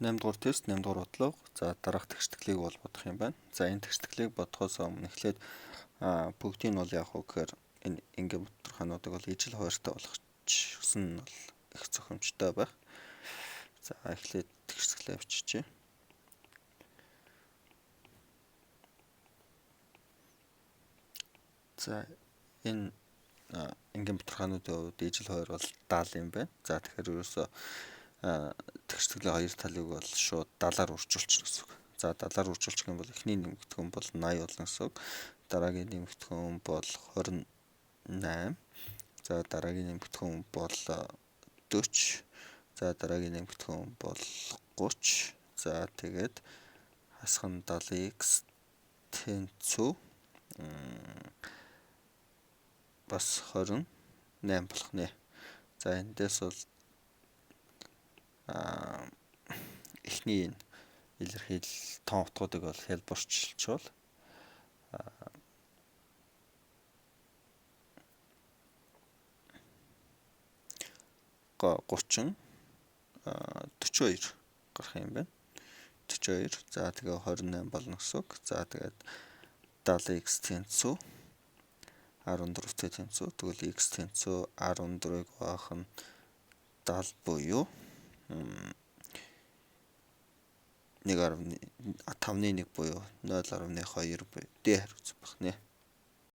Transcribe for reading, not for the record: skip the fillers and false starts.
8 дугаар тест, 8 дугаар бодлого. За дараах тэгшдэглийг бол бодох юм байна. За энэ тэгшдэглийг бодохоос өмнө эхлээд бүгдийг нь бол яах вэ гэхээр энэ ингийн бутархаануудыг бол ижил хуваарьтай болгочихсон нь бол их зохимжтой байх. За эхлээд тэгшдэглээ биччихье. За энэ ингийн бутархаануудын хувьд ижил хуваар бол 70 юм байна. За тэгэхээр ерөөсөө тэгшдэглээ хоёр талыг бол шууд 70-аар үржүүлчих гэсэн үг. За 70-аар үржүүлчих юм бол эхний нэмэгдэхүүн бол 80 болно гэсэн үг. Дараагийн нэмэгдэхүүн бол 28. За дараагийн нэмэгдэхүүн бол 40. За дараагийн нэмэгдэхүүн бол 30. За тэгээд хасах нь 70x тэнцүү бас 28 болох нэ. За эндээс бол эхний энэ илэрхийлэл тоон утгуудыг бол хялбарчилчвал 30 42 гарах юм байна. 42. За тэгээ 28 болно гэсэн үг. За тэгээд 70x тэнцүү 14-тэй тэнцүү. Тэгвэл x тэнцүү 14-ийг хуваах нь 70 буюу 1.5-1 буюу 0.2 буюу D хариуцах байх нэ.